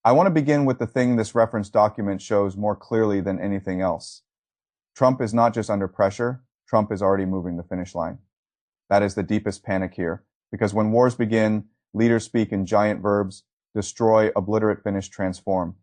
I want to begin with the thing this reference document shows more clearly than anything else. Trump is not just under pressure, Trump is already moving the finish line. That is the deepest panic here, because when wars begin, leaders speak in giant verbs: destroy, obliterate, finish, transform.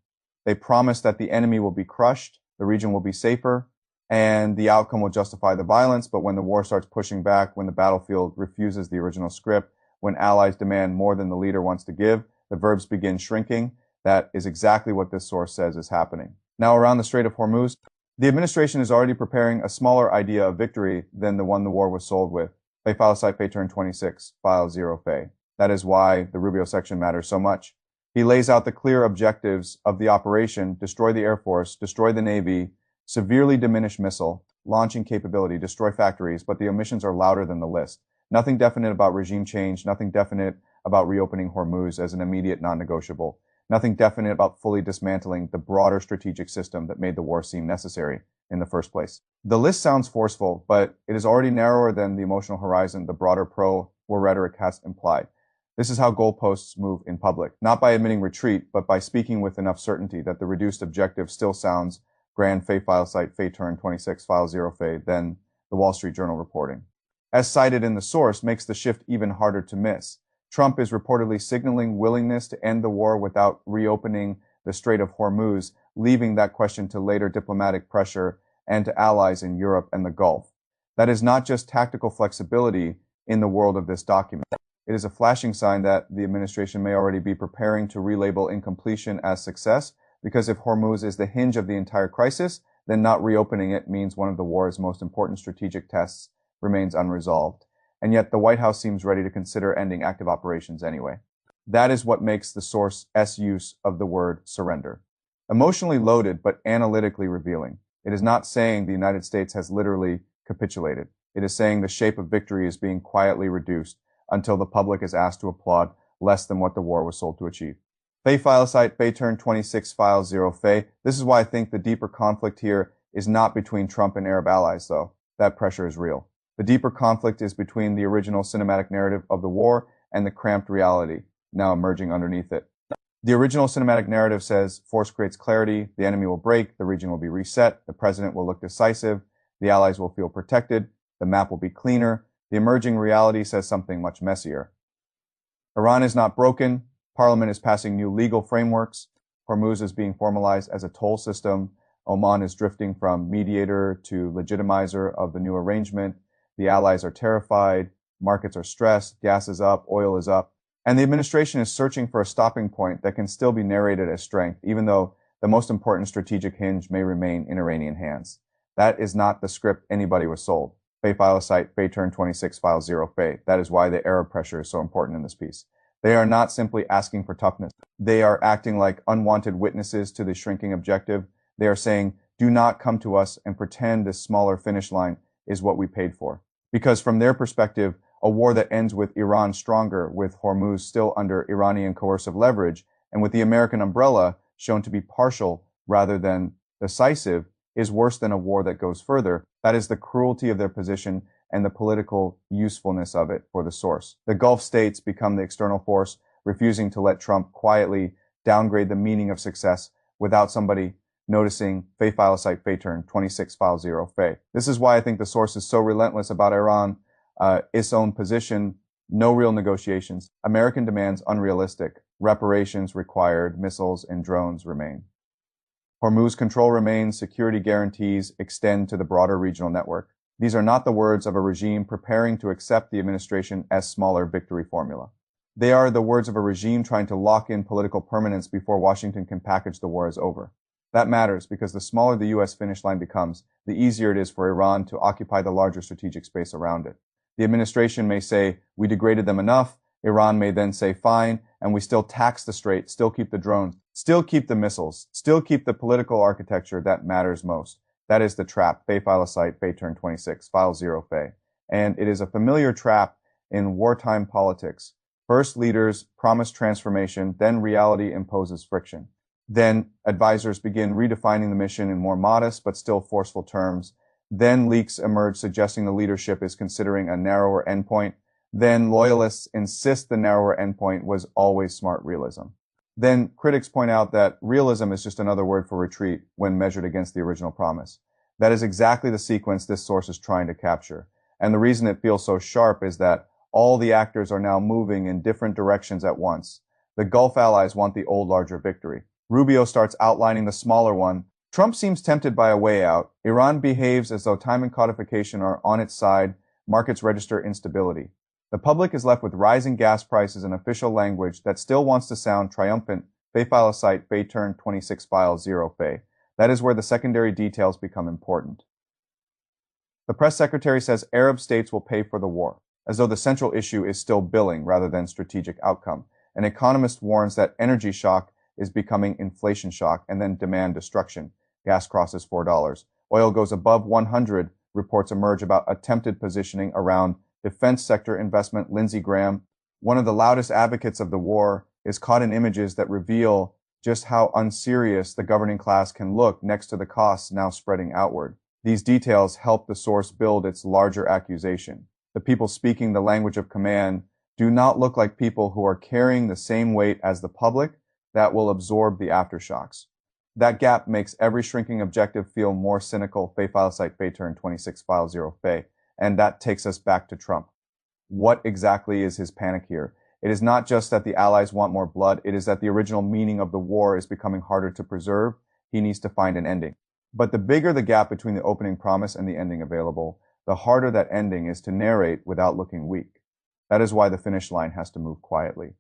They promise that the enemy will be crushed, the region will be safer, and the outcome will justify the violence. But when the war starts pushing back, when the battlefield refuses the original script, when allies demand more than the leader wants to give, the verbs begin shrinking. That is exactly what this source says is happening. Now, around the Strait of Hormuz, the administration is already preparing a smaller idea of victory than the one the war was sold with. Fay file site Fay turn 26, file 0 Fay. That is why the Rubio section matters so much. He lays out the clear objectives of the operation: destroy the Air Force, destroy the Navy, severely diminish missile launching capability, destroy factories, but the omissions are louder than the list. Nothing definite about regime change, nothing definite about reopening Hormuz as an immediate non-negotiable, nothing definite about fully dismantling the broader strategic system that made the war seem necessary in the first place. The list sounds forceful, but it is already narrower than the emotional horizon the broader pro-war rhetoric has implied. This is how goalposts move in public, not by admitting retreat, but by speaking with enough certainty that the reduced objective still sounds grand. Fay file site Fay turn 26, file 0 Fay, then the Wall Street Journal reporting. As cited in the source, makes the shift even harder to miss. Trump is reportedly signaling willingness to end the war without reopening the Strait of Hormuz, leaving that question to later diplomatic pressure and to allies in Europe and the Gulf. That is not just tactical flexibility in the world of this document. It is a flashing sign that the administration may already be preparing to relabel incompletion as success, because if Hormuz is the hinge of the entire crisis, then not reopening it means one of the war's most important strategic tests remains unresolved. And yet the White House seems ready to consider ending active operations anyway. That is what makes the source's use of the word surrender emotionally loaded, but analytically revealing. It is not saying the United States has literally capitulated. It is saying the shape of victory is being quietly reduced until the public is asked to applaud less than what the war was sold to achieve. Fay file site Fay turn 26, file 0 Fay. This is why I think the deeper conflict here is not between Trump and Arab allies, though. That pressure is real. The deeper conflict is between the original cinematic narrative of the war and the cramped reality now emerging underneath it. The original cinematic narrative says force creates clarity, the enemy will break, the region will be reset, the president will look decisive, the allies will feel protected, the map will be cleaner. The emerging reality says something much messier. Iran is not broken, Parliament is passing new legal frameworks, Hormuz is being formalized as a toll system, Oman is drifting from mediator to legitimizer of the new arrangement, the allies are terrified, markets are stressed, gas is up, oil is up, and the administration is searching for a stopping point that can still be narrated as strength, even though the most important strategic hinge may remain in Iranian hands. That is not the script anybody was sold. Fay file site Fay turn 26, file 0 Fay. That is why the Arab pressure is so important in this piece. They are not simply asking for toughness. They are acting like unwanted witnesses to the shrinking objective. They are saying, do not come to us and pretend this smaller finish line is what we paid for. Because from their perspective, a war that ends with Iran stronger, with Hormuz still under Iranian coercive leverage, and with the American umbrella shown to be partial rather than decisive, is worse than a war that goes further. That is the cruelty of their position and the political usefulness of it for the source. The Gulf states become the external force, refusing to let Trump quietly downgrade the meaning of success without somebody noticing. Fay file site Fay turn 26, file 0 Fay. This is why I think the source is so relentless about Iran, its own position, no real negotiations. American demands unrealistic. Reparations required, missiles and drones remain. Hormuz control remains, security guarantees extend to the broader regional network. These are not the words of a regime preparing to accept the administration as smaller victory formula. They are the words of a regime trying to lock in political permanence before Washington can package the war as over. That matters because the smaller the U.S. finish line becomes, the easier it is for Iran to occupy the larger strategic space around it. The administration may say, we degraded them enough. Iran may then say, fine, and we still tax the strait, still keep the drones, still keep the missiles, still keep the political architecture that matters most. That is the trap. Fay file site Fay turn 26, file 0 Fay. And it is a familiar trap in wartime politics. First leaders promise transformation, then reality imposes friction. Then advisors begin redefining the mission in more modest but still forceful terms. Then leaks emerge suggesting the leadership is considering a narrower endpoint. Then loyalists insist the narrower endpoint was always smart realism. Then critics point out that realism is just another word for retreat when measured against the original promise. That is exactly the sequence this source is trying to capture. And the reason it feels so sharp is that all the actors are now moving in different directions at once. The Gulf allies want the old larger victory. Rubio starts outlining the smaller one. Trump seems tempted by a way out. Iran behaves as though time and codification are on its side. Markets register instability. The public is left with rising gas prices and official language that still wants to sound triumphant. Fay file site Fay turn 26 file 0 Fay. That is where the secondary details become important. The press secretary says Arab states will pay for the war, as though the central issue is still billing rather than strategic outcome. An economist warns that energy shock is becoming inflation shock and then demand destruction. Gas crosses $4. Oil goes above 100. Reports emerge about attempted positioning around defense sector investment. Lindsey Graham, one of the loudest advocates of the war, is caught in images that reveal just how unserious the governing class can look next to the costs now spreading outward. These details help the source build its larger accusation. The people speaking the language of command do not look like people who are carrying the same weight as the public that will absorb the aftershocks. That gap makes every shrinking objective feel more cynical. Fay file site Fay turn 26 file 0 Fay. And that takes us back to Trump. What exactly is his panic here? It is not just that the allies want more blood. It is that the original meaning of the war is becoming harder to preserve. He needs to find an ending. But the bigger the gap between the opening promise and the ending available, the harder that ending is to narrate without looking weak. That is why the finish line has to move quietly.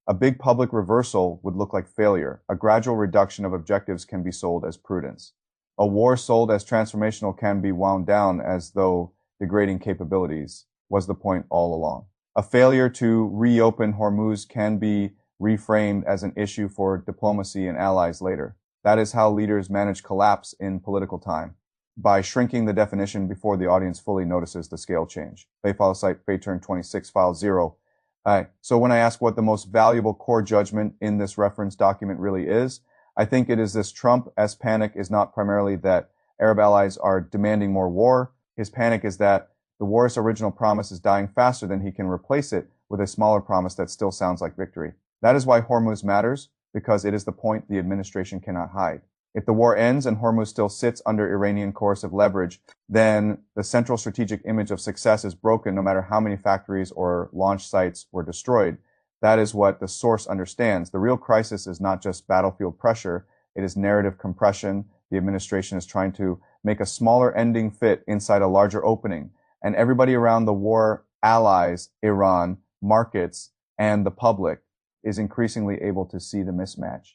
A big public reversal would look like failure. A gradual reduction of objectives can be sold as prudence. A war sold as transformational can be wound down as though degrading capabilities was the point all along. A failure to reopen Hormuz can be reframed as an issue for diplomacy and allies later. That is how leaders manage collapse in political time, by shrinking the definition before the audience fully notices the scale change. Fay file site Fay turn 26 file 0. So when I ask what the most valuable core judgment in this reference document really is, I think it is this: Trump's panic is not primarily that Arab allies are demanding more war. His panic is that the war's original promise is dying faster than he can replace it with a smaller promise that still sounds like victory. That is why Hormuz matters, because it is the point the administration cannot hide. If the war ends and Hormuz still sits under Iranian coercive leverage, then the central strategic image of success is broken no matter how many factories or launch sites were destroyed. That is what the source understands. The real crisis is not just battlefield pressure, it is narrative compression. The administration is trying to make a smaller ending fit inside a larger opening. And everybody around the war, allies, Iran, markets, and the public, is increasingly able to see the mismatch.